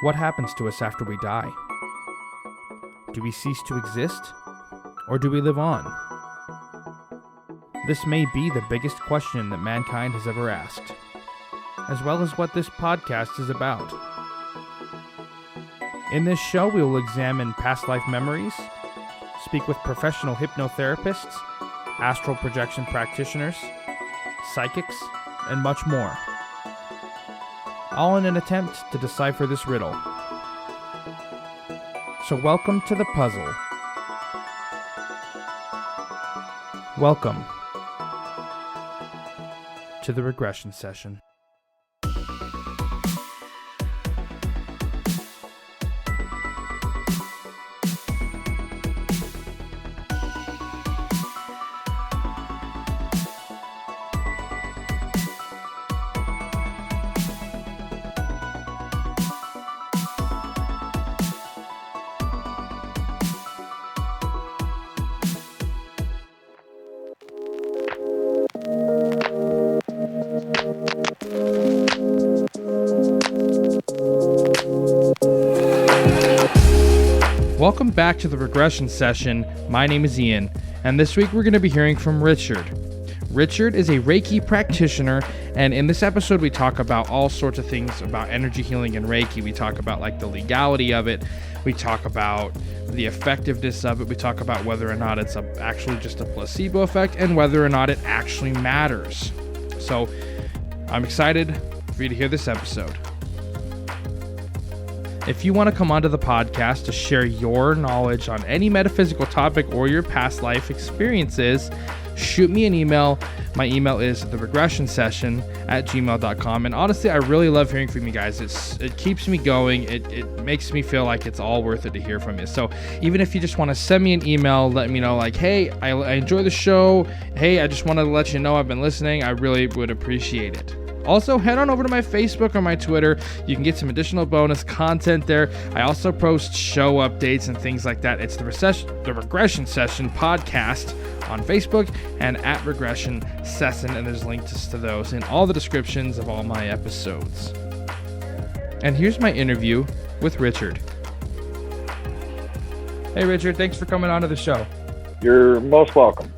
What happens to us after we die? Do we cease to exist, or do we live on? This may be the biggest question that mankind has ever asked, as well as what this podcast is about. In this show, we will examine past life memories, speak with professional hypnotherapists, astral projection practitioners, psychics, and much more, all in an attempt to decipher this riddle. So welcome to the puzzle. Welcome to the regression session. Welcome back to the regression session. My name is Ian, and this week we're going to be hearing from Richard. Richard is a Reiki practitioner, and in this episode we talk about all sorts of things about energy healing and Reiki. We talk about the legality of it. We talk about the effectiveness of it. We talk about whether or not it's actually just a placebo effect and whether or not it actually matters. So I'm excited for you to hear this episode. If you want to come onto the podcast to share your knowledge on any metaphysical topic or your past life experiences, shoot me an email. My email is theregressionsession@gmail.com. And honestly, I really love hearing from you guys. It keeps me going. It makes me feel like it's all worth it to hear from you. So even if you just want to send me an email, let me know hey, I enjoy the show. Hey, I just wanted to let you know I've been listening. I really would appreciate it. Also, head on over to my Facebook or my Twitter. You can get some additional bonus content there. I also post show updates and things like that. It's the Regression Session podcast on Facebook and at Regression Session, and there's links to those in all the descriptions of all my episodes. And here's my interview with Richard. Hey, Richard, thanks for coming onto the show. You're most welcome.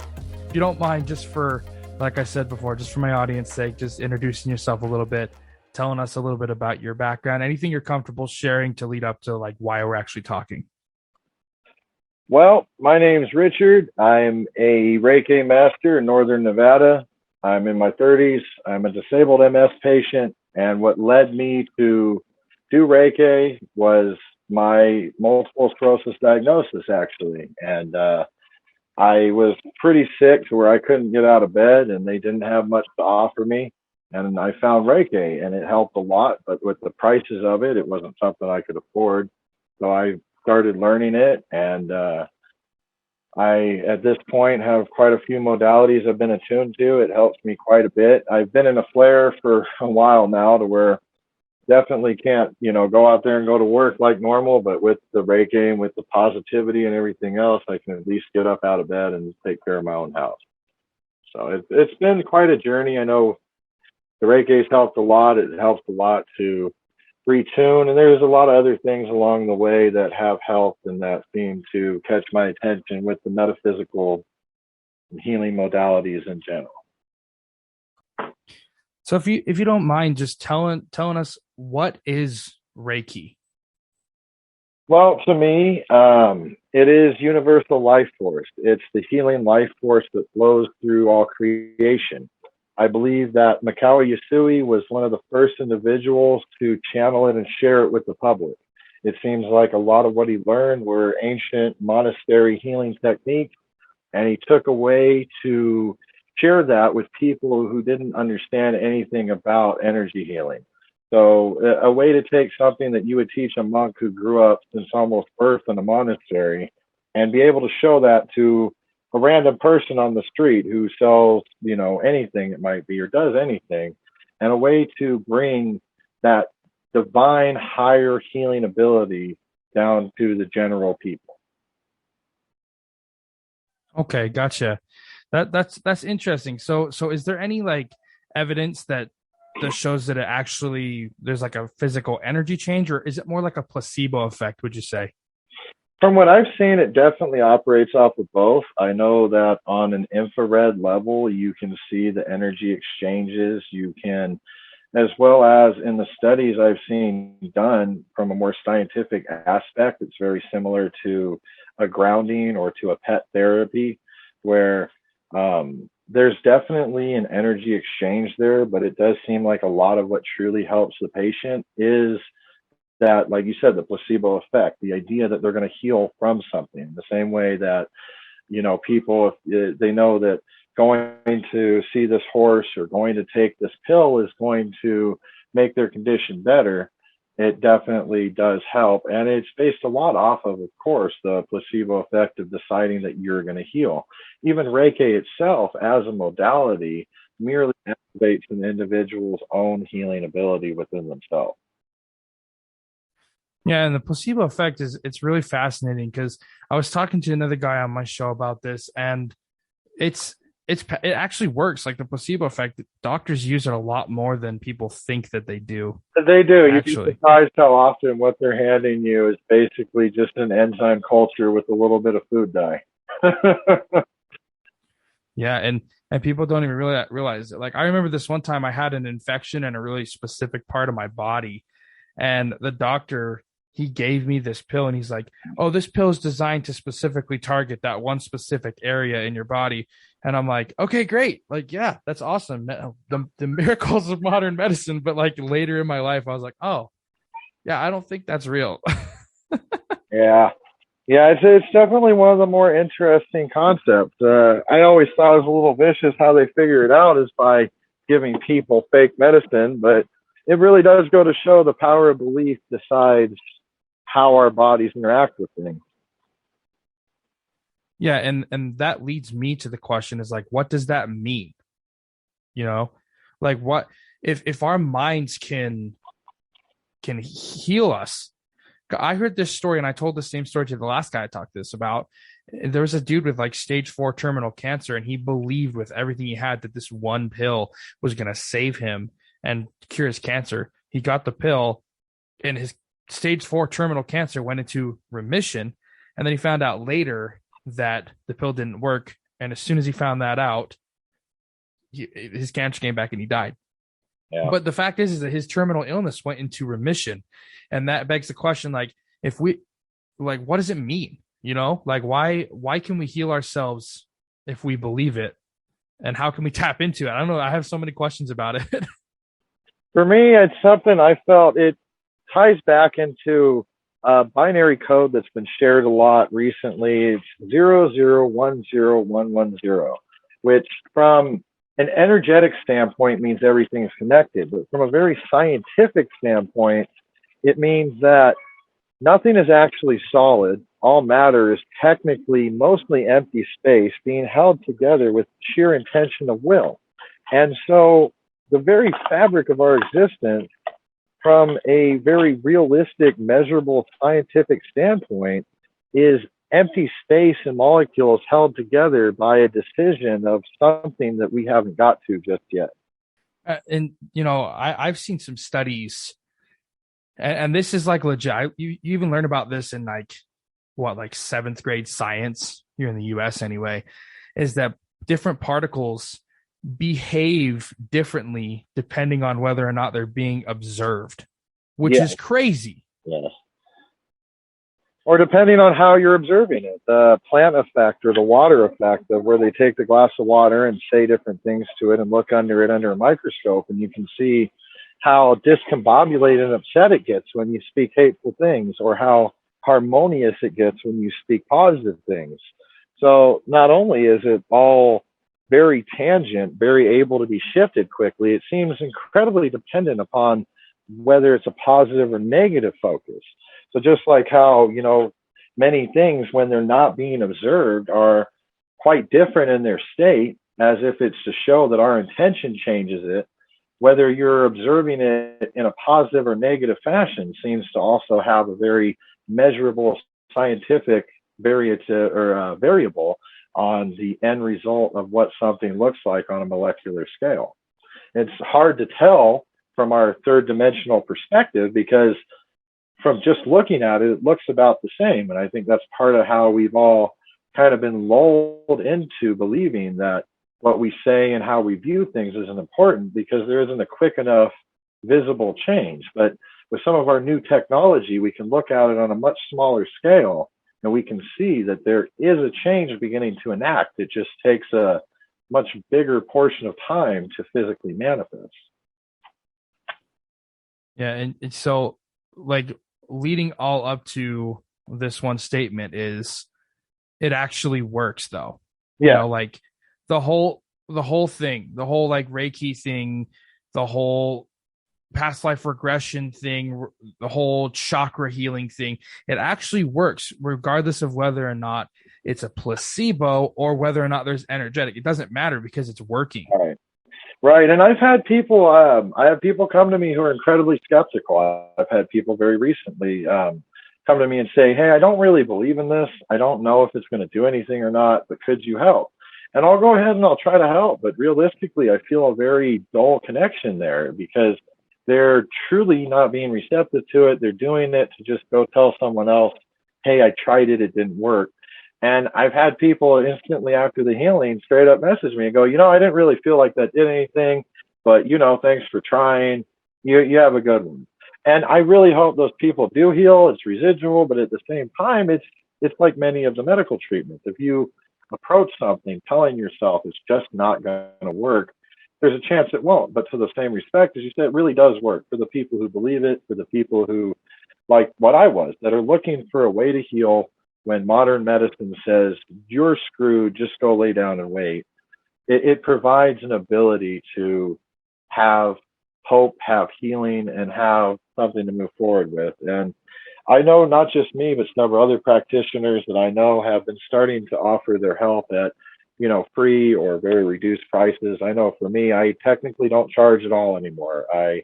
If you don't mind, just for, like I said before, just for my audience sake, just introducing yourself a little bit, telling us a little bit about your background, anything you're comfortable sharing to lead up to why we're actually talking. Well, my name's Richard. I'm a Reiki master in Northern Nevada. I'm in my 30s. I'm a disabled MS patient. And what led me to do Reiki was my multiple sclerosis diagnosis, actually. And I was pretty sick to where I couldn't get out of bed and they didn't have much to offer me. And I found Reiki and it helped a lot, but with the prices of it, it wasn't something I could afford. So I started learning it, and I, at this point, have quite a few modalities I've been attuned to. It helps me quite a bit. I've been in a flare for a while now to where definitely can't, go out there and go to work like normal, but with the Reiki and with the positivity and everything else, I can at least get up out of bed and take care of my own house. So it's been quite a journey. I know the Reiki's helped a lot. It helps a lot to retune, and there's a lot of other things along the way that have helped and that seem to catch my attention with the metaphysical and healing modalities in general. So if you don't mind just telling us, what is Reiki? Well, to me, it is universal life force. It's the healing life force that flows through all creation. I believe that Mikao Usui was one of the first individuals to channel it and share it with the public. It seems like a lot of what he learned were ancient monastery healing techniques, and he took a way to share that with people who didn't understand anything about energy healing. So a way to take something that you would teach a monk who grew up since almost birth in a monastery and be able to show that to a random person on the street who sells, anything it might be or does anything, and a way to bring that divine higher healing ability down to the general people. Okay, gotcha. That's interesting. So is there any evidence that that shows that it actually there's like a physical energy change, or is it more like a placebo effect, would you say? From what I've seen, it definitely operates off of both. I know that on an infrared level, you can see the energy exchanges. You can, as well as in the studies I've seen done from a more scientific aspect, it's very similar to a grounding or to a pet therapy, where there's definitely an energy exchange there, but it does seem like a lot of what truly helps the patient is that, like you said, the placebo effect, the idea that they're going to heal from something, the same way that, people, if they know that going to see this horse or going to take this pill is going to make their condition better, it definitely does help. And it's based a lot off of course, the placebo effect of deciding that you're going to heal. Even Reiki itself, as a modality, merely activates an individual's own healing ability within themselves. Yeah, and the placebo effect is it's really fascinating because I was talking to another guy on my show about this, and it's it actually works. Like the placebo effect, doctors use it a lot more than people think that they do. They do. You'd be Actually, surprised how often what they're handing you is basically just an enzyme culture with a little bit of food dye. yeah, and people don't even really realize it. Like I remember this one time I had an infection in a really specific part of my body, and the doctor he gave me this pill and he's like, "Oh, this pill is designed to specifically target that one specific area in your body." And I'm like, "Okay, great. Like, yeah, that's awesome. The miracles of modern medicine." But like later in my life, I was like, "Oh, yeah, I don't think that's real." Yeah. Yeah, it's definitely one of the more interesting concepts. I always thought it was a little vicious how they figure it out is by giving people fake medicine, but it really does go to show the power of belief decides how our bodies interact with things. Yeah, and that leads me to the question is like, what does that mean? You know, like what if our minds can heal us? I heard this story and I told the same story to the last guy I talked to this about. There was a dude with like stage 4 terminal cancer, and he believed with everything he had that this one pill was going to save him and cure his cancer. He got the pill, and his stage 4 terminal cancer went into remission. And then he found out later that the pill didn't work. And as soon as he found that out, his cancer came back and he died. Yeah. But the fact is that his terminal illness went into remission. And that begs the question, like, if we, like, what does it mean? You know, like, why can we heal ourselves if we believe it? And how can we tap into it? I don't know. I have so many questions about it. For me, it's something I felt it ties back into a binary code that's been shared a lot recently. It's 0010110, which from an energetic standpoint means everything is connected. But from a very scientific standpoint, it means that nothing is actually solid. All matter is technically mostly empty space being held together with sheer intention of will. And so the very fabric of our existence, from a very realistic, measurable, scientific standpoint, is empty space and molecules held together by a decision of something that we haven't got to just yet. And, you know, I've seen some studies, and this is like legit. You even learn about this in like, what, like 7th grade science here in the US anyway, is that different particles behave differently depending on whether or not they're being observed, which is crazy. Yes. Or depending on how you're observing it, the plant effect or the water effect of where they take the glass of water and say different things to it and look under it under a microscope, and you can see how discombobulated and upset it gets when you speak hateful things, or how harmonious it gets when you speak positive things. So not only is it all very tangent, very able to be shifted quickly, it seems incredibly dependent upon whether it's a positive or negative focus. So just like how, you know, many things when they're not being observed are quite different in their state, as if it's to show that our intention changes it, whether you're observing it in a positive or negative fashion seems to also have a very measurable scientific variable on the end result of what something looks like on a molecular scale. It's hard to tell from our third dimensional perspective because from just looking at it, it looks about the same. And I think that's part of how we've all kind of been lulled into believing that what we say and how we view things isn't important because there isn't a quick enough visible change. But with some of our new technology, we can look at it on a much smaller scale and we can see that there is a change beginning to enact. It just takes a much bigger portion of time to physically manifest. Yeah. And so, like, leading all up to this one statement is it actually works, though. Yeah. You know, like the whole thing, the whole like Reiki thing, the whole past life regression thing, the whole chakra healing thing, it actually works regardless of whether or not it's a placebo or whether or not there's energetic. It doesn't matter because it's working. Right. And I've had people, I have people come to me who are incredibly skeptical. I've had people very recently come to me and say, hey, I don't really believe in this. I don't know if it's going to do anything or not, but could you help? And I'll go ahead and I'll try to help. But realistically, I feel a very dull connection there because they're truly not being receptive to it. They're doing it to just go tell someone else, hey, I tried it. It didn't work. And I've had people instantly after the healing straight up message me and go, you know, I didn't really feel like that did anything, but, you know, thanks for trying. You have a good one. And I really hope those people do heal. It's residual, but at the same time, it's like many of the medical treatments. If you approach something telling yourself it's just not going to work, there's a chance it won't. But to the same respect, as you said, it really does work for the people who believe it, for the people who, like what I was, that are looking for a way to heal when modern medicine says you're screwed, just go lay down and wait. It provides an ability to have hope, have healing, and have something to move forward with. And I know not just me, but several other practitioners that I know have been starting to offer their help at, you know, free or very reduced prices. I know for me, I technically don't charge at all anymore. I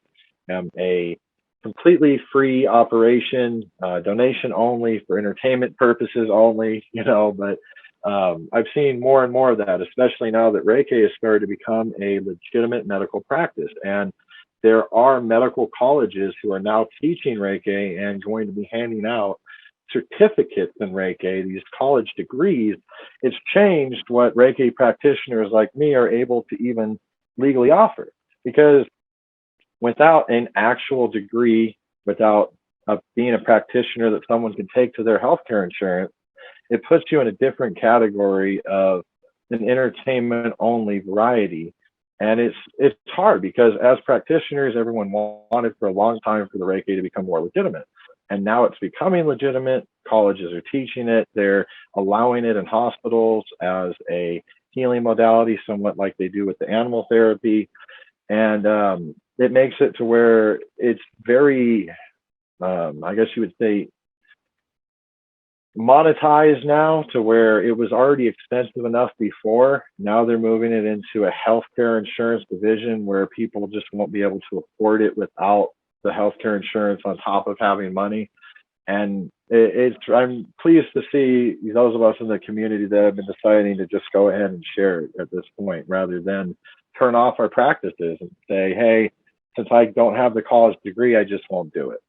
am a completely free operation, donation only for entertainment purposes only, you know, but I've seen more and more of that, especially now that Reiki has started to become a legitimate medical practice. And there are medical colleges who are now teaching Reiki and going to be handing out certificates in Reiki, these college degrees. It's changed what Reiki practitioners like me are able to even legally offer, because without an actual degree, without being a practitioner that someone can take to their healthcare insurance, it puts you in a different category of an entertainment only variety. And it's hard because as practitioners, everyone wanted for a long time for the Reiki to become more legitimate. And now it's becoming legitimate. Colleges are teaching it. They're allowing it in hospitals as a healing modality, somewhat like they do with the animal therapy. And it makes it to where it's very, I guess you would say, monetized now, to where it was already expensive enough before. Now they're moving it into a healthcare insurance division where people just won't be able to afford it without the healthcare insurance on top of having money. And I'm pleased to see those of us in the community that have been deciding to just go ahead and share it at this point, rather than turn off our practices and say, hey, since I don't have the college degree, I just won't do it.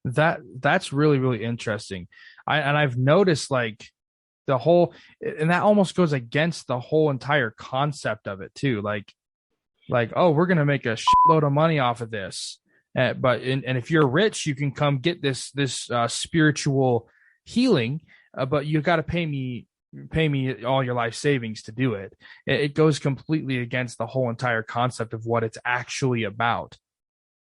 That's really, really interesting. I've noticed like the whole, and that almost goes against the whole entire concept of it too. Like, oh, we're going to make a shitload of money off of this. And if you're rich, you can come get this spiritual healing, but you got to pay me all your life savings to do it. It goes completely against the whole entire concept of what it's actually about.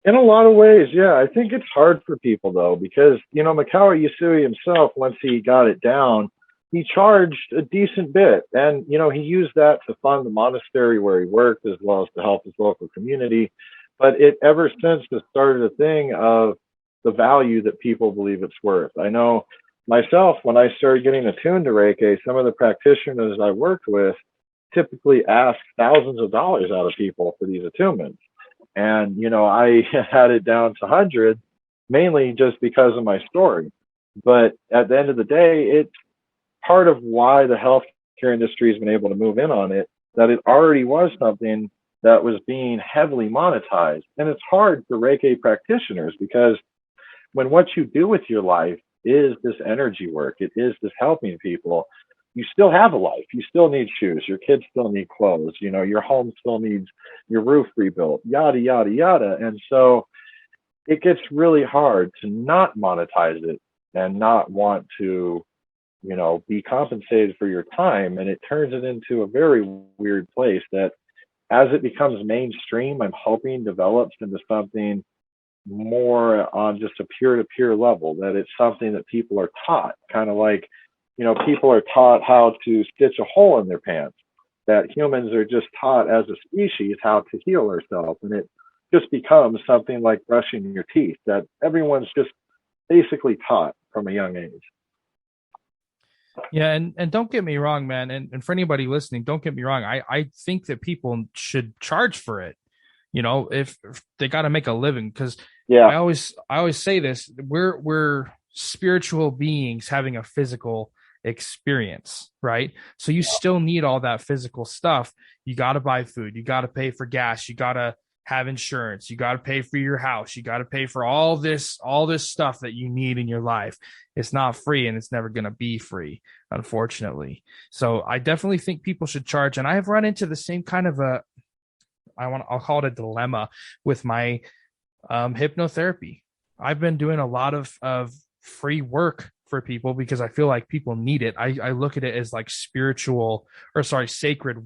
In a lot of ways, yeah. I think it's hard for people, though, because, you know, Mikao Yusui himself, once he got it down, he charged a decent bit. And, you know, he used that to fund the monastery where he worked, as well as to help his local community. But it ever since has started a thing of the value that people believe it's worth. I know myself, when I started getting attuned to Reiki, some of the practitioners I worked with typically asked thousands of dollars out of people for these attunements. And, you know, I had it down to hundreds, mainly just because of my story. But at the end of the day, it's part of why the healthcare industry has been able to move in on it, that it already was something that was being heavily monetized. And it's hard for Reiki practitioners because when what you do with your life is this energy work, it is this helping people, you still have a life. You still need shoes. Your kids still need clothes. You know, your home still needs your roof rebuilt, yada, yada, yada. And so it gets really hard to not monetize it and not want to, you know, be compensated for your time. And it turns it into a very weird place that as it becomes mainstream, I'm hoping develops into something more on just a peer-to-peer level, that it's something that people are taught, kind of like, you know, people are taught how to stitch a hole in their pants, that humans are just taught as a species how to heal ourselves. And it just becomes something like brushing your teeth that everyone's just basically taught from a young age. Yeah, and don't get me wrong, man, and for anybody listening, don't get me wrong. I think that people should charge for it. You know, if they got to make a living, because Yeah, I always say this: we're spiritual beings having a physical experience, right? So you still need all that physical stuff. You got to buy food, you got to pay for gas, you got to have insurance, you got to pay for your house, you got to pay for all this stuff that you need in your life. It's not free, and it's never going to be free, unfortunately. So I definitely think people should charge, and I have run into the same kind of I'll call it a dilemma with my hypnotherapy. I've been doing a lot of free work for people because I feel like people need it. I look at it as like sacred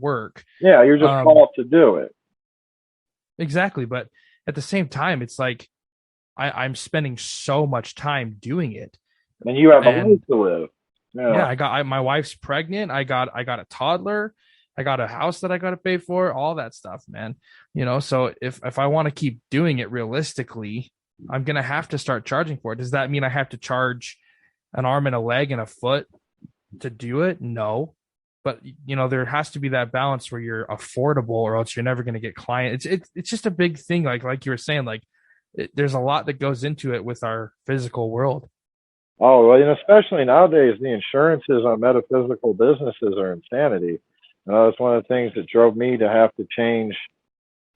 work. yeah, you're just called to do it. Exactly. But at the same time, it's like I'm spending so much time doing it. And you have a life to live. Yeah, my wife's pregnant. I got a toddler. I got a house that I got to pay for, all that stuff, man. You know, so if I want to keep doing it realistically, I'm going to have to start charging for it. Does that mean I have to charge an arm and a leg and a foot to do it? No. But, you know, there has to be that balance where you're affordable, or else you're never going to get clients. It's just a big thing. Like you were saying, there's a lot that goes into it with our physical world. Oh, well, and especially nowadays, the insurances on metaphysical businesses are insanity. That's one of the things that drove me to have to change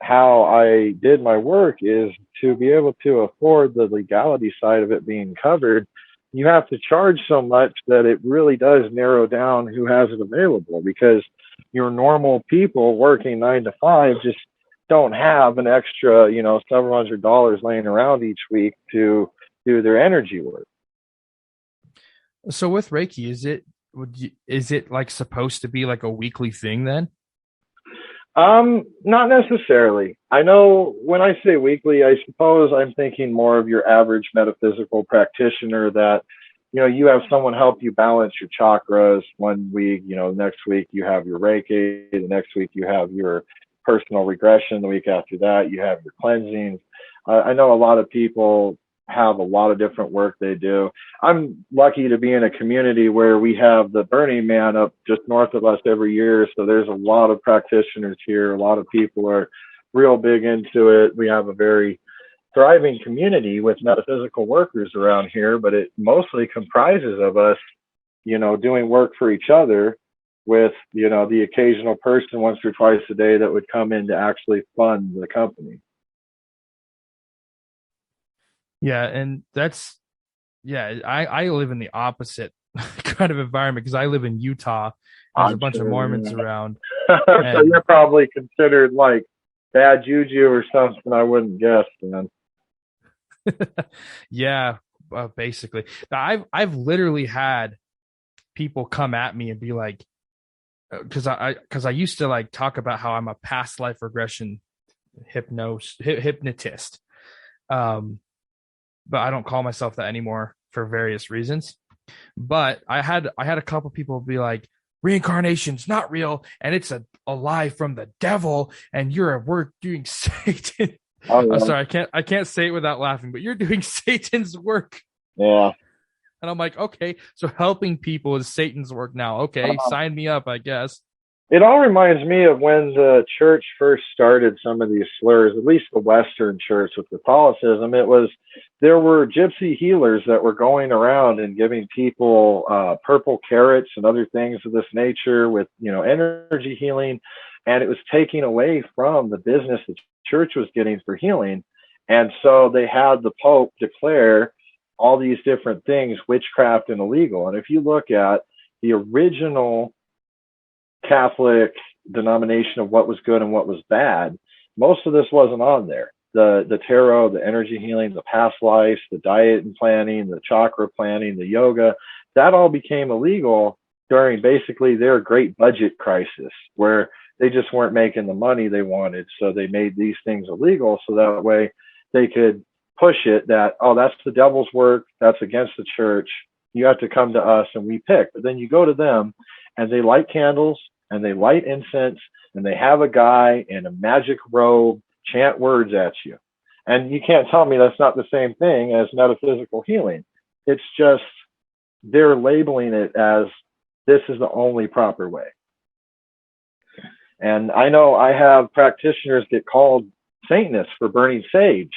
how I did my work, is to be able to afford the legality side of it being covered. You have to charge so much that it really does narrow down who has it available, because your normal people working 9 to 5 just don't have an extra, you know, several $100 laying around each week to do their energy work. So with Reiki, is it like supposed to be like a weekly thing then? Not necessarily. I know when I say weekly, I suppose I'm thinking more of your average metaphysical practitioner that, you know, you have someone help you balance your chakras one week, you know, next week you have your Reiki, the next week you have your personal regression, the week after that you have your cleansing. I know a lot of people have a lot of different work they do. I'm lucky to be in a community where we have the Burning Man up just north of us every year. So there's a lot of practitioners here. A lot of people are real big into it. We have a very thriving community with metaphysical workers around here, but it mostly comprises of us, you know, doing work for each other, with, you know, the occasional person once or twice a day that would come in to actually fund the company. Yeah, and I live in the opposite kind of environment because I live in Utah. There's a bunch of Mormons around. So you're probably considered like bad juju or something. I wouldn't guess, man. Yeah, basically. I've literally had people come at me and be like, because I used to like talk about how I'm a past life regression hypnotist. But I don't call myself that anymore for various reasons. But I had a couple people be like, reincarnation's not real, and it's a lie from the devil, and we're doing Satan. Oh, yeah. I'm sorry, I can't say it without laughing, but you're doing Satan's work. Yeah. And I'm like, okay, so helping people is Satan's work now. Okay, sign me up, I guess. It all reminds me of when the church first started some of these slurs, at least the Western church with Catholicism. There were gypsy healers that were going around and giving people purple carrots and other things of this nature with, you know, energy healing. and it was taking away from the business the church was getting for healing. And so they had the Pope declare all these different things witchcraft and illegal. And if you look at the original Catholic denomination of what was good and what was bad, most of this wasn't on there. The tarot, the energy healing, the past lives, the diet and planning, the chakra planning, the yoga, that all became illegal during basically their great budget crisis, where they just weren't making the money they wanted. So they made these things illegal so that way they could push it that, oh, that's the devil's work, that's against the church, you have to come to us and we pick. But then you go to them and they light candles and they light incense and they have a guy in a magic robe chant words at you. And you can't tell me that's not the same thing as metaphysical healing. It's just they're labeling it as this is the only proper way. And I know I have practitioners get called Satanists for burning sage,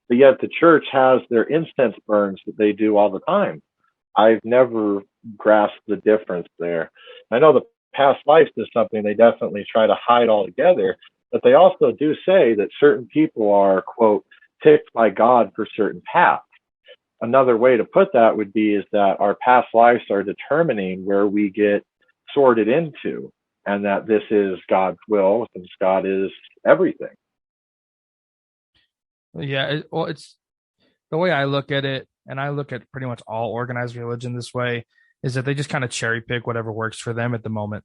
but yet the church has their incense burns that they do all the time. I've never grasped the difference there. I know the past lives is something they definitely try to hide altogether, but they also do say that certain people are, quote, picked by God for certain paths. Another way to put that would be is that our past lives are determining where we get sorted into, and that this is God's will, since God is everything. Yeah, it's the way I look at it, and I look at pretty much all organized religion this way, is that they just kind of cherry pick whatever works for them at the moment.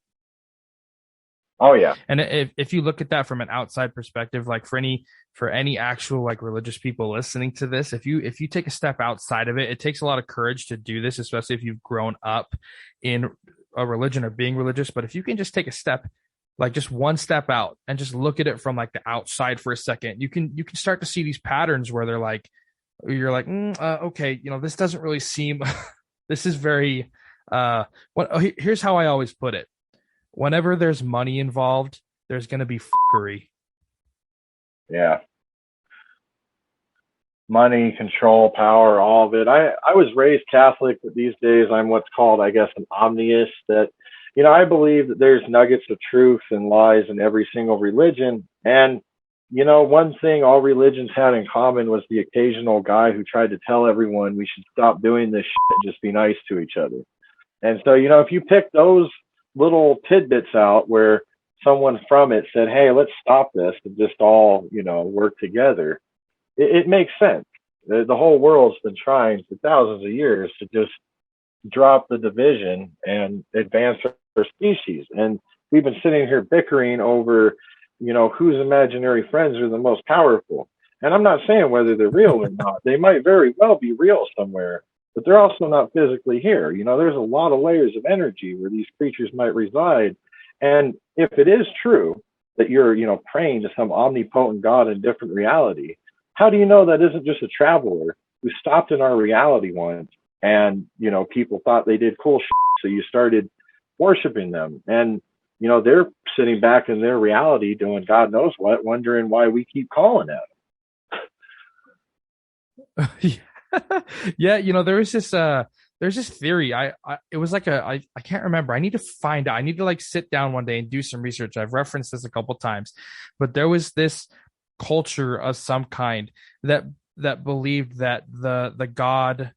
Oh yeah. And if you look at that from an outside perspective, like for any actual like religious people listening to this, if you take a step outside of it, it takes a lot of courage to do this, especially if you've grown up in a religion or being religious. But if you can just take a step, like just one step out and just look at it from like the outside for a second, you can start to see these patterns where you're like, okay, this doesn't really seem, this is very, here's how I always put it. Whenever there's money involved, there's going to be fuckery. Yeah. Money, control, power, all of it. I was raised Catholic, but these days I'm what's called, I guess, an omniist. That, I believe that there's nuggets of truth and lies in every single religion. And, one thing all religions had in common was the occasional guy who tried to tell everyone we should stop doing this shit and just be nice to each other. And so, if you pick those little tidbits out where someone from it said, hey, let's stop this and just all, work together, it makes sense. The whole world's been trying for thousands of years to just drop the division and advance our species. And we've been sitting here bickering over, whose imaginary friends are the most powerful. And I'm not saying whether they're real or not. They might very well be real somewhere, but they're also not physically here. There's a lot of layers of energy where these creatures might reside. And if it is true that you're, praying to some omnipotent God in different reality, how do you know that isn't just a traveler who stopped in our reality once and, people thought they did cool shit, so you started worshiping them? And, they're sitting back in their reality doing God knows what, wondering why we keep calling at them. Yeah, there's this theory. It was like I can't remember. I need to find out. I need to like sit down one day and do some research. I've referenced this a couple times, but there was this culture of some kind that believed that the God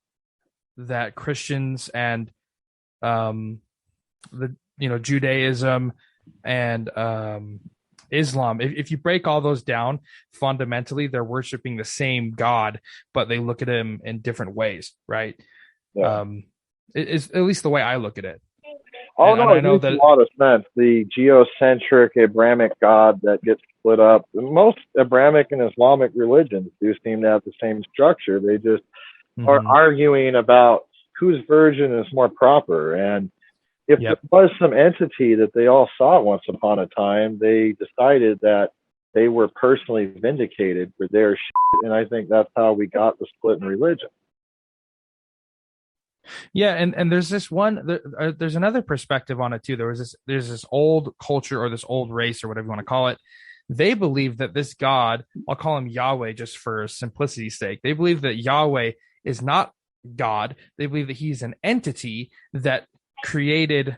that Christians and Judaism and Islam, if you break all those down, fundamentally they're worshiping the same God, but they look at him in different ways, right? Yeah. It's at least the way I look at it. Oh, and no, it makes a lot of sense. The geocentric Abrahamic God that gets split up. Most Abrahamic and Islamic religions do seem to have the same structure. They just are arguing about whose version is more proper. And if there was some entity that they all saw once upon a time, they decided that they were personally vindicated for their shit. And I think that's how we got the split in religion. Yeah, and there's this one. There's another perspective on it too. There's this old culture or this old race or whatever you want to call it. They believe that this God, I'll call him Yahweh just for simplicity's sake. They believe that Yahweh is not God. They believe that he's an entity that created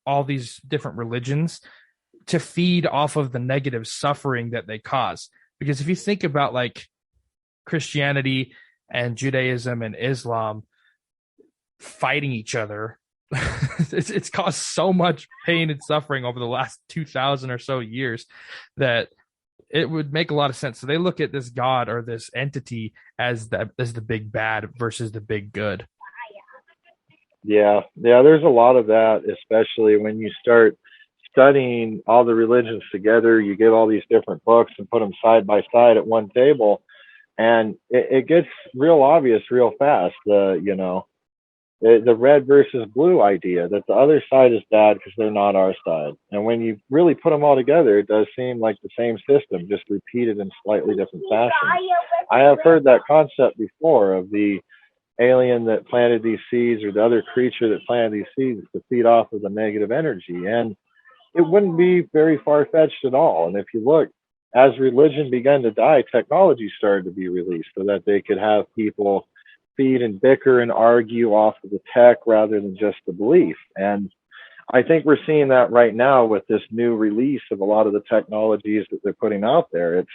all these different religions to feed off of the negative suffering that they cause. Because if you think about like Christianity and Judaism and Islam fighting each other, it's caused so much pain and suffering over the last 2,000 or so years that it would make a lot of sense. So they look at this God or this entity as the big bad versus the big good. Yeah, there's a lot of that, especially when you start studying all the religions together. You get all these different books and put them side by side at one table, and it gets real obvious real fast. The red versus blue idea that the other side is bad because they're not our side. And when you really put them all together, it does seem like the same system, just repeated in slightly different fashion. I have heard that concept before of the alien that planted these seeds, or the other creature that planted these seeds to feed off of the negative energy. And it wouldn't be very far-fetched at all. And if you look, as religion began to die, technology started to be released so that they could have people feed and bicker and argue off of the tech rather than just the belief. And I think we're seeing that right now with this new release of a lot of the technologies that they're putting out there. It's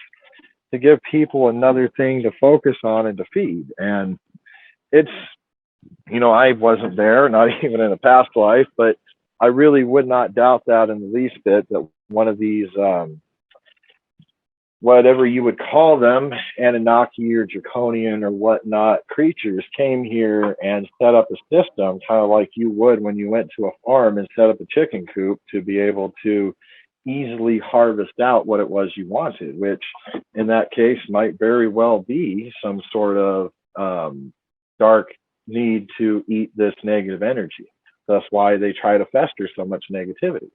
to give people another thing to focus on and to feed. And it's, I wasn't there, not even in a past life, but I really would not doubt that in the least bit, that one of these, whatever you would call them, Anunnaki or Draconian or whatnot creatures, came here and set up a system, kind of like you would when you went to a farm and set up a chicken coop to be able to easily harvest out what it was you wanted, which in that case might very well be some sort of dark need to eat this negative energy. That's why they try to fester so much negativity.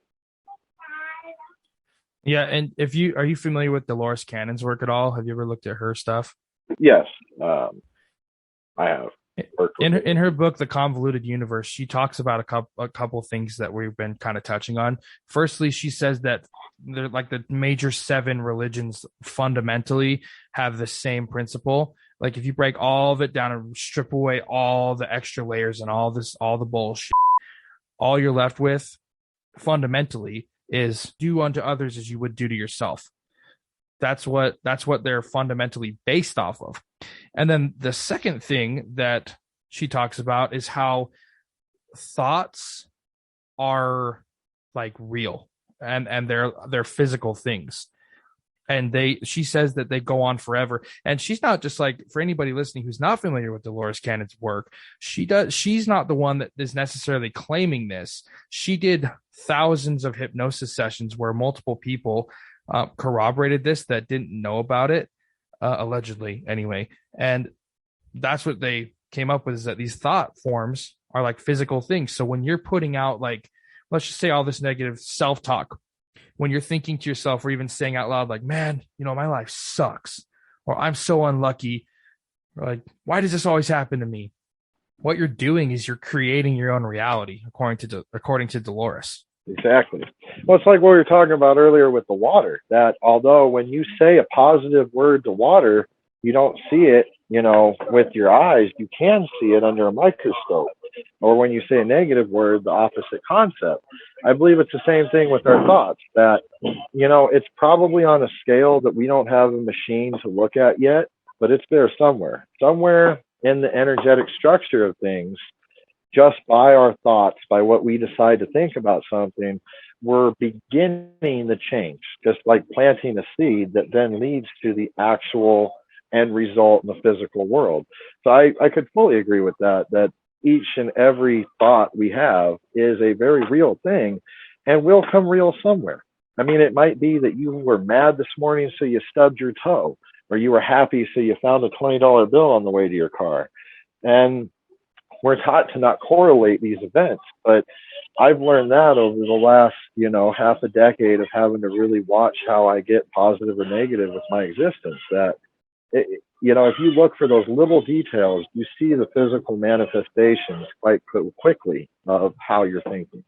Yeah, and are you familiar with Dolores Cannon's work at all? Have you ever looked at her stuff? Yes, I have. In her book, The Convoluted Universe, she talks about a couple things that we've been kind of touching on. Firstly, she says that they're like the major 7 religions fundamentally have the same principle. Like if you break all of it down and strip away all the extra layers and all the bullshit, all you're left with fundamentally is do unto others as you would do to yourself. That's what they're fundamentally based off of. And then the second thing that she talks about is how thoughts are like real and they're physical things. And she says that they go on forever. And she's not just like, for anybody listening who's not familiar with Dolores Cannon's work, she's not the one that is necessarily claiming this. She did thousands of hypnosis sessions where multiple people corroborated this that didn't know about it, allegedly anyway. And that's what they came up with, is that these thought forms are like physical things. So when you're putting out, like, let's just say all this negative self-talk, when you're thinking to yourself or even saying out loud, like, man, my life sucks, or I'm so unlucky, or like, why does this always happen to me? What you're doing is you're creating your own reality, according to Dolores. Exactly. Well, it's like what we were talking about earlier with the water, that although when you say a positive word to water, you don't see it, with your eyes, you can see it under a microscope. Or when you say a negative word, the opposite concept. I believe it's the same thing with our thoughts, that, it's probably on a scale that we don't have a machine to look at yet, but it's there somewhere in the energetic structure of things. Just by our thoughts, by what we decide to think about something, we're beginning the change, just like planting a seed that then leads to the actual end result in the physical world. So I could fully agree with that each and every thought we have is a very real thing and will come real somewhere. I mean, it might be that you were mad this morning, so you stubbed your toe, or you were happy, so you found a $20 bill on the way to your car. And we're taught to not correlate these events, but I've learned that over the last, half a decade of having to really watch how I get positive or negative with my existence. That, if you look for those little details, you see the physical manifestations quite quickly of how you're thinking.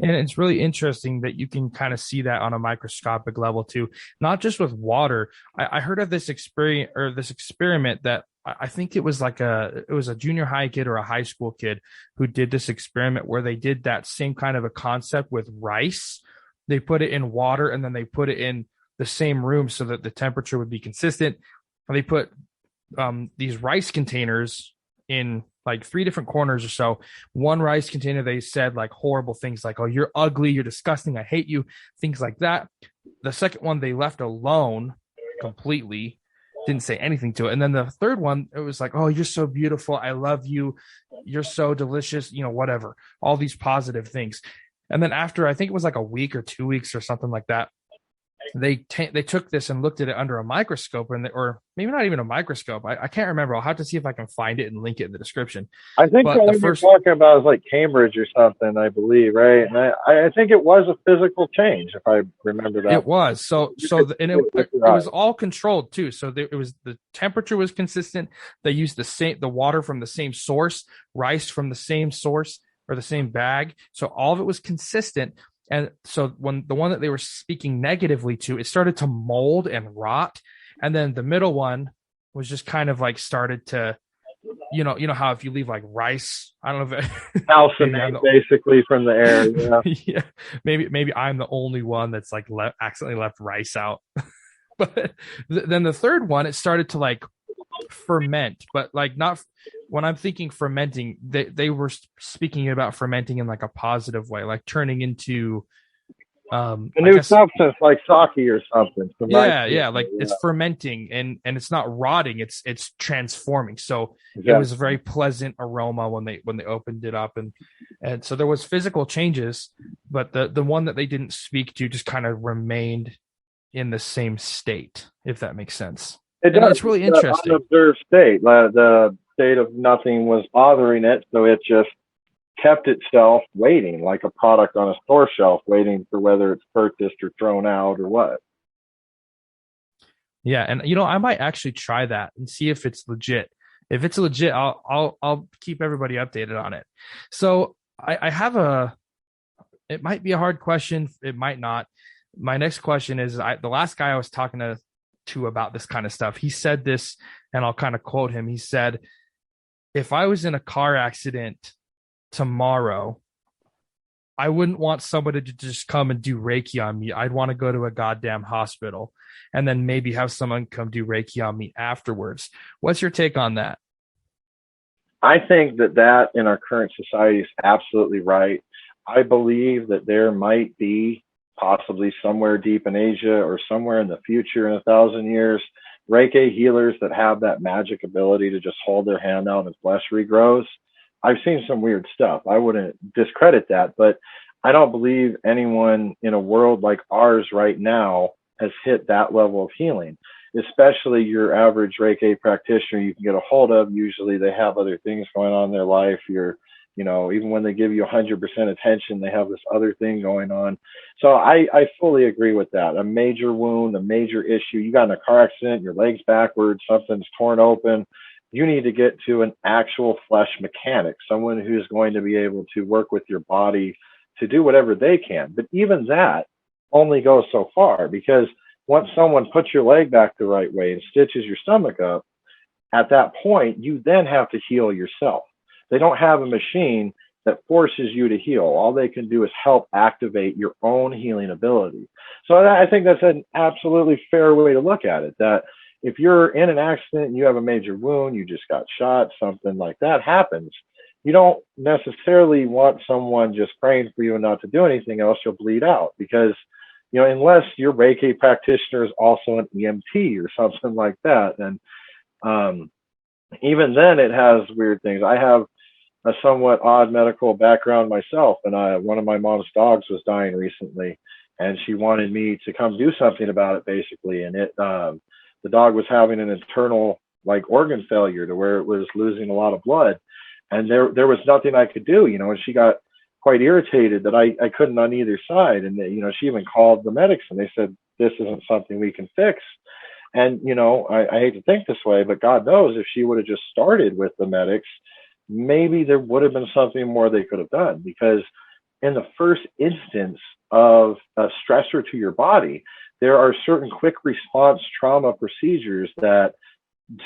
And it's really interesting that you can kind of see that on a microscopic level too, not just with water. I heard of this experience or this experiment that I think it was a junior high kid or a high school kid who did this experiment where they did that same kind of a concept with rice, They put it in water, and then they put it in the same room so that the temperature would be consistent. And they put these rice containers in like 3 different corners or so. One rice container, they said like horrible things like, "Oh, you're ugly, you're disgusting, I hate you," things like that. The second one, they left alone completely, didn't say anything to it. And then the third one, it was like, "Oh, you're so beautiful, I love you, you're so delicious," whatever, all these positive things. And then after, I think it was like a week or 2 weeks or something like that, they took this and looked at it under a microscope, or maybe not even a microscope. I can't remember. I'll have to see if I can find it and link it in the description. I think But the the one you're first, talking about is like Cambridge or something, I believe, right? And I think it was a physical change, if I remember that. it was and it was all controlled too. So it was, the temperature was consistent. They used the water from the same source, rice from the same source or the same bag. So all of it was consistent. And so when the one that they were speaking negatively to, it started to mold and rot. And then the middle one was just kind of like started to, how if you leave like rice, I don't know if Calcinate basically from the air. Yeah. yeah, maybe I'm the only one that's like accidentally left rice out. But then the third one, it started to like ferment, but like not, when I'm thinking fermenting, they were speaking about fermenting in like a positive way, like turning into a new substance like sake or something. It's fermenting, and it's not rotting, it's transforming. So It was a very pleasant aroma when they opened it up, and so there was physical changes, but the one that they didn't speak to just kind of remained in the same state, if that makes sense. It's really interesting. Unobserved state, the state of nothing was bothering it, so it just kept itself waiting, like a product on a store shelf, waiting for whether it's purchased or thrown out or what. Yeah, and I might actually try that and see if it's legit. If it's legit, I'll keep everybody updated on it. So I have it might be a hard question, it might not. My next question is, the last guy I was talking to about this kind of stuff, he said this, and I'll kind of quote him. He said, "If I was in a car accident tomorrow, I wouldn't want somebody to just come and do Reiki on me. I'd want to go to a goddamn hospital and then maybe have someone come do Reiki on me afterwards." What's your take on that? I think that in our current society is absolutely right. I believe that there might be, possibly somewhere deep in Asia or somewhere in the future in 1,000 years, Reiki healers that have that magic ability to just hold their hand out and flesh regrows. I've seen some weird stuff. I wouldn't discredit that, but I don't believe anyone in a world like ours right now has hit that level of healing, especially your average Reiki practitioner you can get a hold of. Usually they have other things going on in their life. Even when they give you 100% attention, they have this other thing going on. So I fully agree with that. A major wound, a major issue, you got in a car accident, your leg's backwards, something's torn open. You need to get to an actual flesh mechanic, someone who's going to be able to work with your body to do whatever they can. But even that only goes so far, because once someone puts your leg back the right way and stitches your stomach up, at that point, you then have to heal yourself. They don't have a machine that forces you to heal. All they can do is help activate your own healing ability. So I think that's an absolutely fair way to look at it, that if you're in an accident and you have a major wound, you just got shot, something like that happens, you don't necessarily want someone just praying for you and not to do anything else. You'll bleed out, because, unless your Reiki practitioner is also an EMT or something like that. And even then it has weird things. I have a somewhat odd medical background myself, and one of my mom's dogs was dying recently, and she wanted me to come do something about it, basically. And the dog was having an internal organ failure to where it was losing a lot of blood, and there was nothing I could do, and she got quite irritated that I couldn't on either side. And she even called the medics, and they said, "This isn't something we can fix." And I hate to think this way, but God knows, if she would have just started with the medics, maybe there would have been something more they could have done. Because in the first instance of a stressor to your body, there are certain quick response trauma procedures that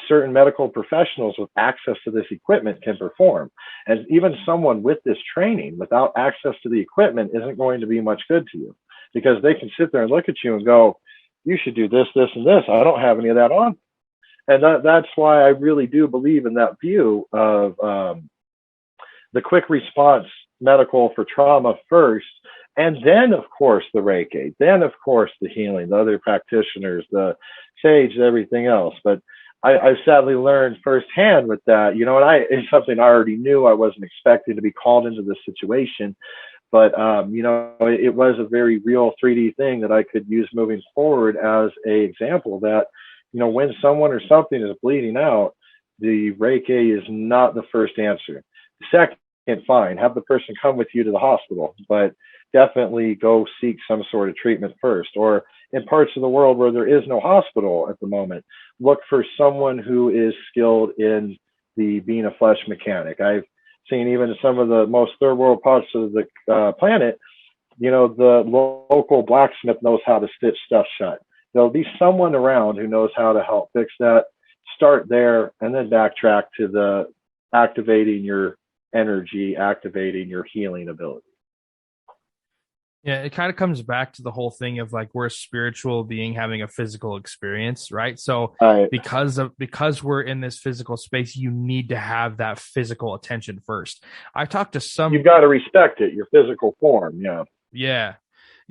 certain medical professionals with access to this equipment can perform. And even someone with this training without access to the equipment isn't going to be much good to you. because they can sit there and look at you and go, you should do this, this, and this. I don't have any of that on. And that's why I really do believe in that view of the quick response medical for trauma first, and then, of course, the Reiki, then, of course, the healing, the other practitioners, the sage, everything else. But I've sadly learned firsthand with that, and it's something I already knew. I wasn't expecting to be called into this situation, but, it was a very real 3D thing that I could use moving forward as a example that, when someone or something is bleeding out, the Reiki is not the first answer. Second, fine, have the person come with you to the hospital, but definitely go seek some sort of treatment first. Or in parts of the world where there is no hospital at the moment, look for someone who is skilled in the being a flesh mechanic. I've seen even some of the most third world parts of the planet, the local blacksmith knows how to stitch stuff shut. There'll be someone around who knows how to help fix that. Start there and then backtrack to the activating your energy, activating your healing ability. Yeah, it kind of comes back to the whole thing of like we're a spiritual being having a physical experience, right? So because we're in this physical space, you need to have that physical attention first. I've talked to some. You've got to respect it, your physical form. Yeah.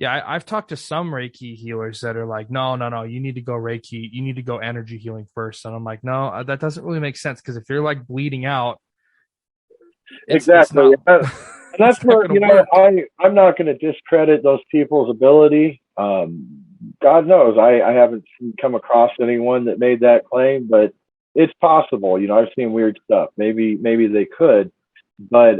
I've talked to some Reiki healers that are like, no, you need to go Reiki, you need to go energy healing first. And I'm like, no, that doesn't really make sense, because if you're like bleeding out, exactly. And that's where, I'm not going to discredit those people's ability. God knows I haven't come across anyone that made that claim, but it's possible. I've seen weird stuff. Maybe they could. But,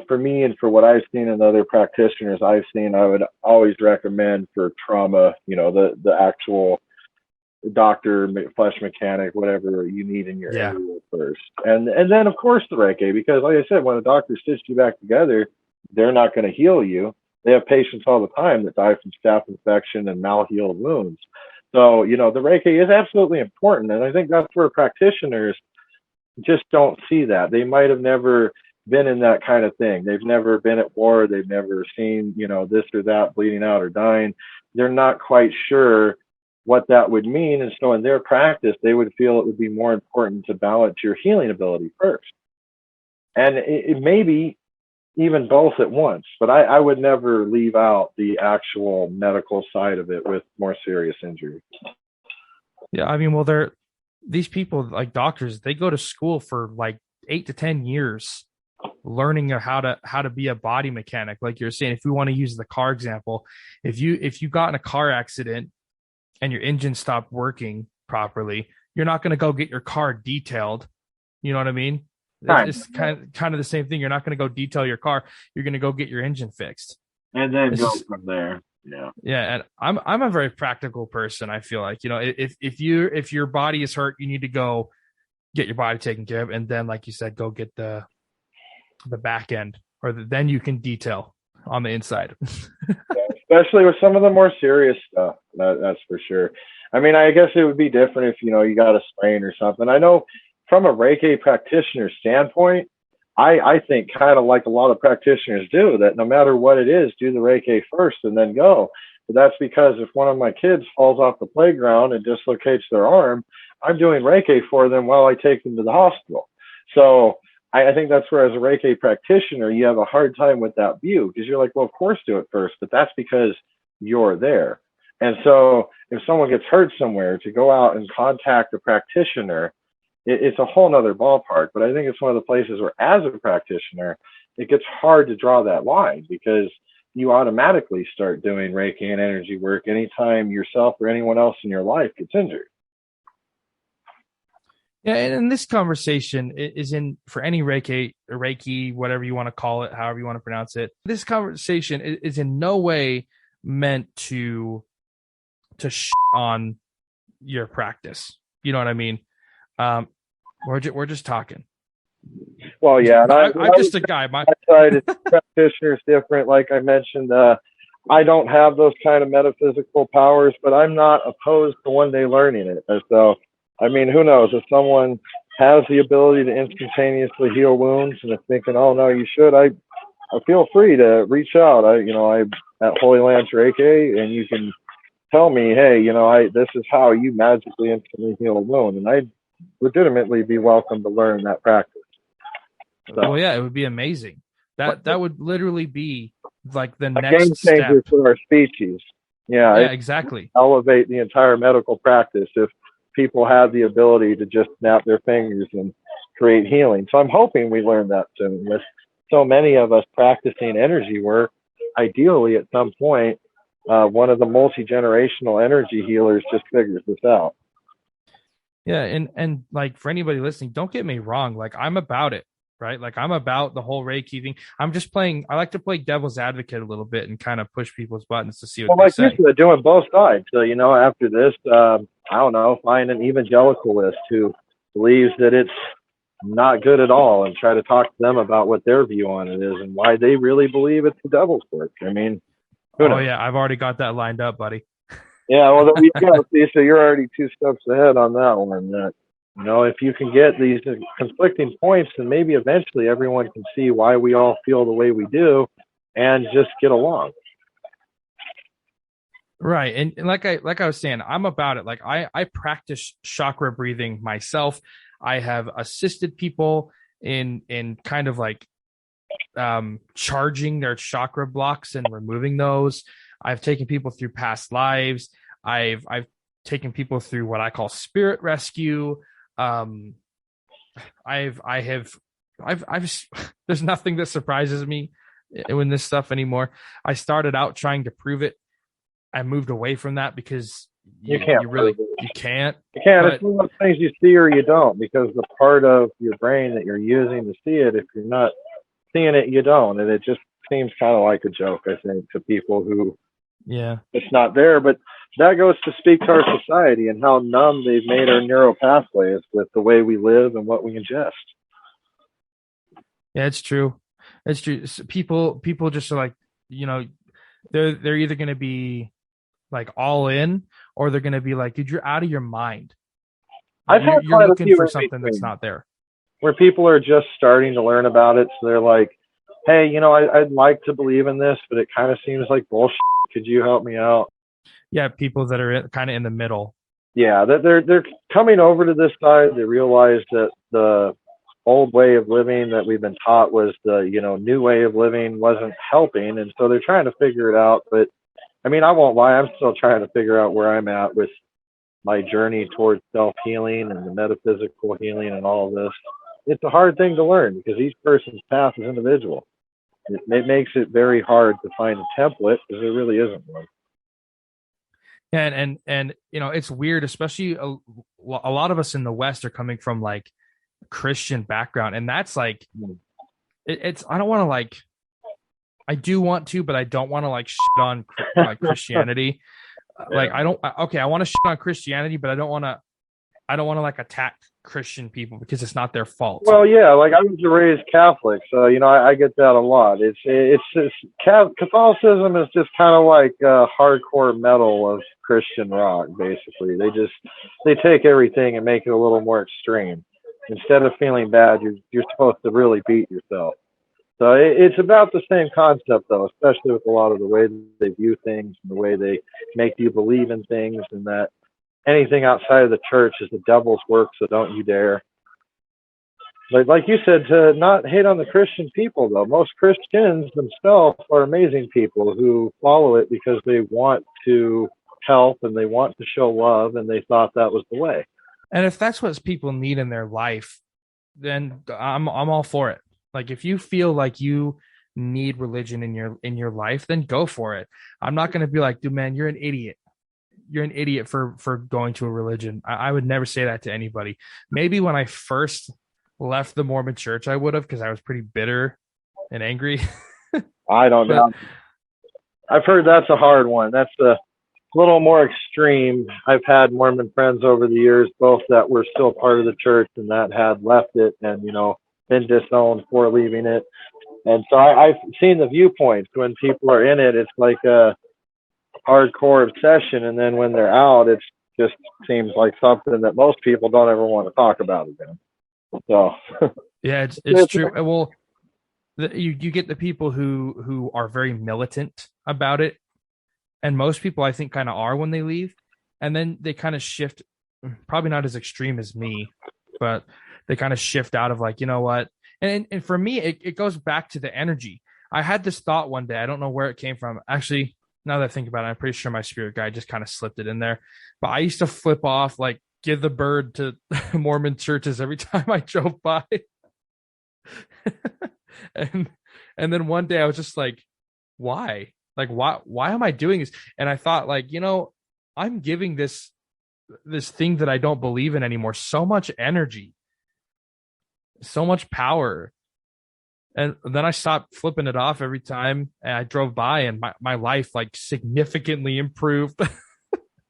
for me and for what I've seen in other practitioners I've seen, I would always recommend for trauma, the actual doctor, flesh mechanic, whatever you need in your area first. And then, of course, the Reiki, because like I said, when a doctor stitches you back together, they're not going to heal you. They have patients all the time that die from staph infection and malhealed wounds. So, the Reiki is absolutely important. And I think that's where practitioners just don't see that. They might have never been in that kind of thing. They've never been at war. They've never seen, this or that, bleeding out or dying. They're not quite sure what that would mean. And so in their practice, they would feel it would be more important to balance your healing ability first. And it may be even both at once, but I would never leave out the actual medical side of it with more serious injury. Yeah. I mean, these people like doctors, they go to school for like 8 to 10 years learning how to be a body mechanic. Like you're saying, if we want to use the car example, if you got in a car accident and your engine stopped working properly, you're not going to go get your car detailed. You know what I mean? It's kind of the same thing. You're not going to go detail your car. You're going to go get your engine fixed, and then go from there. Yeah. And I'm a very practical person. I feel like, if your body is hurt, you need to go get your body taken care of, and then, like you said, go get the back end, or then you can detail on the inside. Especially with some of the more serious stuff. That's for sure. I mean, I guess it would be different if, you got a sprain or something. I know from a Reiki practitioner standpoint, I think kind of like a lot of practitioners do, that no matter what it is, do the Reiki first and then go. But that's because if one of my kids falls off the playground and dislocates their arm, I'm doing Reiki for them while I take them to the hospital. So I think that's where, as a Reiki practitioner, you have a hard time with that view, because you're like, well, of course, do it first, but that's because you're there. And so if someone gets hurt somewhere, to go out and contact a practitioner, it's a whole nother ballpark. But I think it's one of the places where, as a practitioner, it gets hard to draw that line, because you automatically start doing Reiki and energy work anytime yourself or anyone else in your life gets injured. Yeah, and this conversation is in for any Reiki, whatever you want to call it, however you want to pronounce it. This conversation is in no way meant to on your practice. You know what I mean? We're just talking. Well, yeah, and I'm just a guy. My side is practitioner is different. Like I mentioned, I don't have those kind of metaphysical powers, but I'm not opposed to one day learning it. And so, I mean, who knows, if someone has the ability to instantaneously heal wounds and is thinking, oh no, you should, feel free to reach out. I at Holy Lance Reiki, and you can tell me, hey, this is how you magically instantly heal a wound, and I'd legitimately be welcome to learn that practice. So, well, yeah, it would be amazing. That would literally be like the a next game changer step. for our species. Yeah, Yeah, exactly. Elevate the entire medical practice if people have the ability to just snap their fingers and create healing. So I'm hoping we learn that soon. With so many of us practicing energy work, ideally at some point, one of the multi-generational energy healers just figures this out. Yeah, and like for anybody listening, don't get me wrong. Like I'm about it, right? Like I'm about the whole Reiki thing. I'm just playing. I like to play devil's advocate a little bit and kind of push people's buttons to see what Well, they like you say. said, doing both sides. So, after this, I don't know, find an evangelicalist who believes that it's not good at all and try to talk to them about what their view on it is and why they really believe it's the devil's work. I mean, who knows? Oh yeah, I've already got that lined up, buddy. Yeah, well, there you go. See, so you're already 2 steps ahead on that one. That, if you can get these conflicting points, then maybe eventually everyone can see why we all feel the way we do and just get along. Right. And like I was saying, I'm about it. Like I practice chakra breathing myself. I have assisted people in kind of like charging their chakra blocks and removing those. I've taken people through past lives. I've taken people through what I call spirit rescue. I've there's nothing that surprises me in this stuff anymore. I started out trying to prove it. I moved away from that because you can't. You can't. You can't. It's one of those things you see or you don't, because the part of your brain that you're using to see it, if you're not seeing it, you don't. And it just seems kind of like a joke, I think, to people who, it's not there. But that goes to speak to our society and how numb they've made our neural pathways with the way we live and what we ingest. Yeah, it's true. It's true. People just are like, they're either going to be like all in, or they're going to be like, dude, you're out of your mind. You're looking for something that's not there. Where people are just starting to learn about it. So they're like, hey, I'd like to believe in this, but it kind of seems like bullshit. Could you help me out? Yeah, people that are kind of in the middle. Yeah, they're coming over to this side. They realize that the old way of living that we've been taught was the, new way of living wasn't helping. And so they're trying to figure it out. But I mean, I won't lie, I'm still trying to figure out where I'm at with my journey towards self-healing and the metaphysical healing and all of this. It's a hard thing to learn because each person's path is individual. It makes it very hard to find a template because there really isn't one. And it's weird, especially a lot of us in the West are coming from like Christian background, and that's like it's I don't want to like I do want to, but I don't want to like shit on Christianity. Like I want to shit on Christianity, but I don't want to like attack Christian people because it's not their fault. Well, yeah, like I was raised Catholic, so I get that a lot. It's Catholicism is just kind of like hardcore metal of Christian rock. Basically, they take everything and make it a little more extreme. Instead of feeling bad, you're supposed to really beat yourself. So it's about the same concept, though, especially with a lot of the way they view things and the way they make you believe in things, and that anything outside of the church is the devil's work, so don't you dare. But like you said, to not hate on the Christian people, though. Most Christians themselves are amazing people who follow it because they want to help and they want to show love, and they thought that was the way. And if that's what people need in their life, then I'm all for it. Like if you feel like you need religion in your life, then go for it. I'm not going to be like, dude, man, you're an idiot. You're an idiot for going to a religion. I would never say that to anybody. Maybe when I first left the Mormon church, I would have, because I was pretty bitter and angry. I don't know. I've heard that's a hard one. That's a little more extreme. I've had Mormon friends over the years, both that were still part of the church and that had left it and, been disowned for leaving it. And so I've seen the viewpoints. When people are in it, it's like a hardcore obsession. And then when they're out, it just seems like something that most people don't ever want to talk about again. So yeah, it's true. Well, you get the people who are very militant about it, and most people I think kind of are when they leave, and then they kind of shift, probably not as extreme as me, but they kind of shift out of like, you know what, and for me it goes back to the energy. I had this thought one day, I don't know where it came from actually. Now that I think about it, I'm pretty sure my spirit guide just kind of slipped it in there, but I used to flip off, like, give the bird to Mormon churches every time I drove by. and and then one day I was just like, why? Like, why am I doing this? And I thought, like, I'm giving this thing that I don't believe in anymore so much energy, so much power. And then I stopped flipping it off every time I drove by, and my life like significantly improved.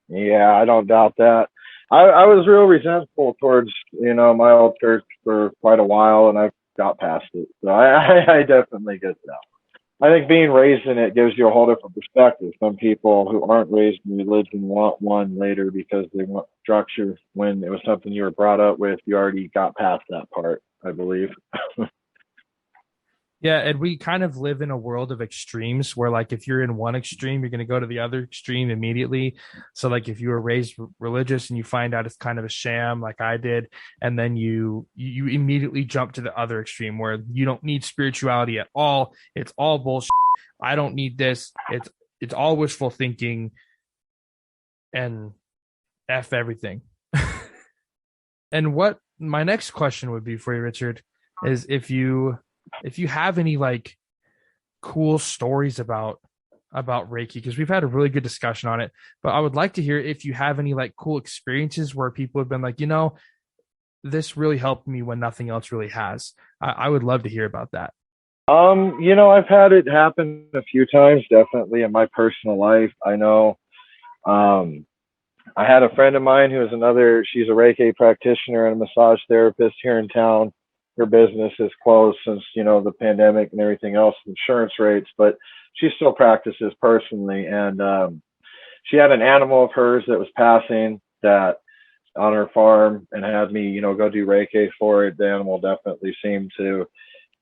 Yeah, I don't doubt that. I was real resentful towards, my old church for quite a while, and I've got past it. So I definitely get that. I think being raised in it gives you a whole different perspective. Some people who aren't raised in religion want one later because they want structure. When it was something you were brought up with, you already got past that part, I believe. Yeah, and we kind of live in a world of extremes where, like, if you're in one extreme, you're going to go to the other extreme immediately. So, like, if you were raised religious and you find out it's kind of a sham, like I did, and then you immediately jump to the other extreme where you don't need spirituality at all. It's all bullshit. I don't need this. It's all wishful thinking and F everything. And what my next question would be for you, Richard, is if you have any like cool stories about Reiki, because we've had a really good discussion on it, but I would like to hear if you have any like cool experiences where people have been like, this really helped me when nothing else really has. I would love to hear about that. I've had it happen a few times, definitely in my personal life. I know, I had a friend of mine she's a Reiki practitioner and a massage therapist here in town. Her business is closed since, the pandemic and everything else, insurance rates, but she still practices personally. And she had an animal of hers that was passing that on her farm and had me, go do Reiki for it. The animal definitely seemed to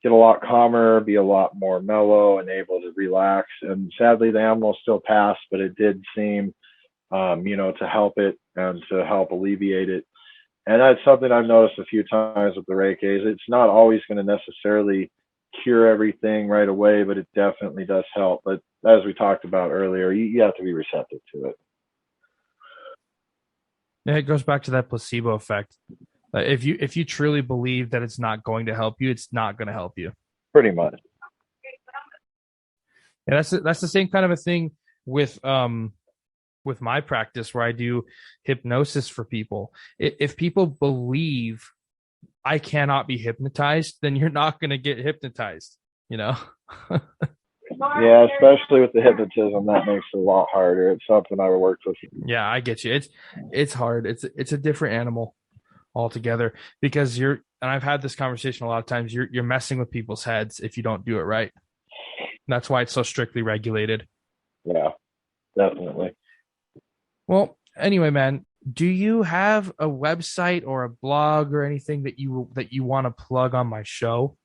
get a lot calmer, be a lot more mellow and able to relax. And sadly, the animal still passed, but it did seem, to help it and to help alleviate it. And that's something I've noticed a few times with the Reikis. It's not always going to necessarily cure everything right away, but it definitely does help. But as we talked about earlier, you have to be receptive to it. Yeah, it goes back to that placebo effect. If you truly believe that it's not going to help you, it's not going to help you. Pretty much. Yeah, that's the same kind of a thing with my practice where I do hypnosis for people. If people believe I cannot be hypnotized, then you're not going to get hypnotized, Yeah, especially with the hypnotism, that makes it a lot harder. It's something I worked with. Yeah, I get you. It's hard. It's a different animal altogether because and I've had this conversation a lot of times, you're messing with people's heads if you don't do it right. And that's why it's so strictly regulated. Yeah, definitely. Well, anyway, man, do you have a website or a blog or anything that you want to plug on my show?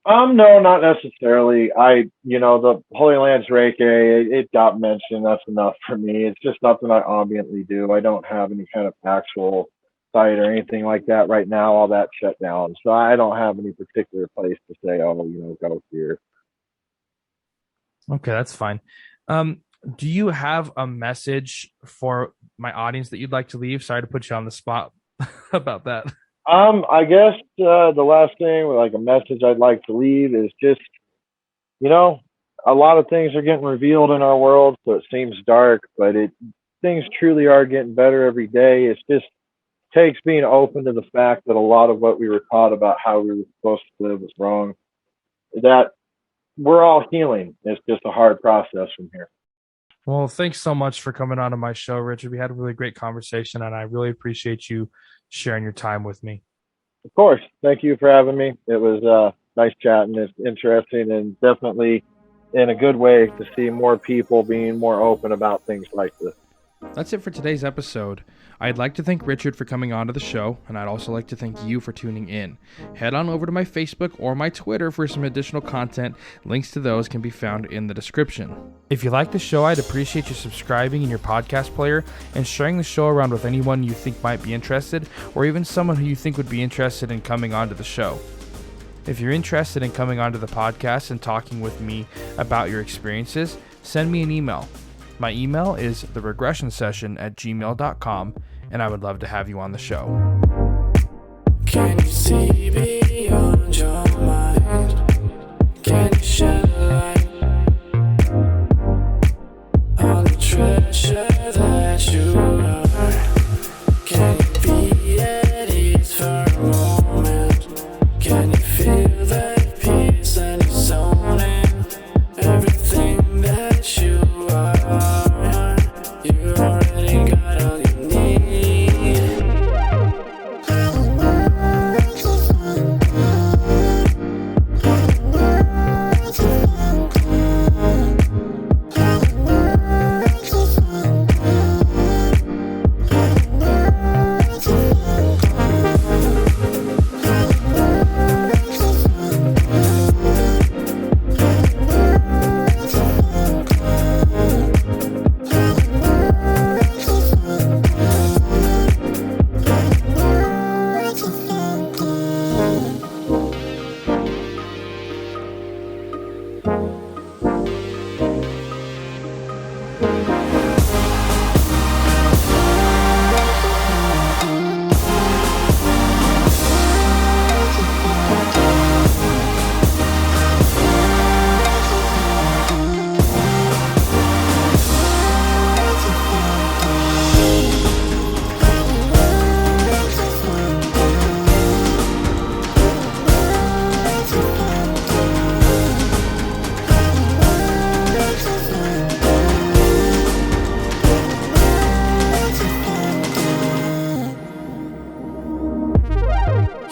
No, not necessarily. The Holy Lands Reiki, it got mentioned. That's enough for me. It's just something I ambiently do. I don't have any kind of actual site or anything like that right now. All that shut down. So I don't have any particular place to say, go here. Okay, that's fine. Do you have a message for my audience that you'd like to leave? Sorry to put you on the spot about that. I guess the last thing, like a message I'd like to leave is just, a lot of things are getting revealed in our world, so it seems dark, but things truly are getting better every day. It's just takes being open to the fact that a lot of what we were taught about how we were supposed to live was wrong. That we're all healing. It's just a hard process from here. Well, thanks so much for coming on to my show, Richard. We had a really great conversation, and I really appreciate you sharing your time with me. Of course. Thank you for having me. It was nice chatting. It's interesting and definitely in a good way to see more people being more open about things like this. That's it for today's episode. I'd like to thank Richard for coming onto the show, and I'd also like to thank you for tuning in. Head on over to my Facebook or my Twitter for some additional content. Links to those can be found in the description. If you like the show, I'd appreciate you subscribing in your podcast player and sharing the show around with anyone you think might be interested, or even someone who you think would be interested in coming onto the show. If you're interested in coming onto the podcast and talking with me about your experiences, send me an email. My email is theregressionsession@gmail.com, and I would love to have you on the show. Can you see beyond your mind? Can you shed a light on the treasure that you are? Can you be at ease for a moment? Can you feel that peace and zone in everything that you are? You already got all you need.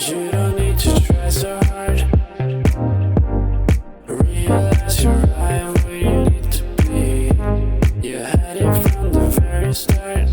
You don't need to try so hard. Realize you're right where you need to be. You had it from the very start.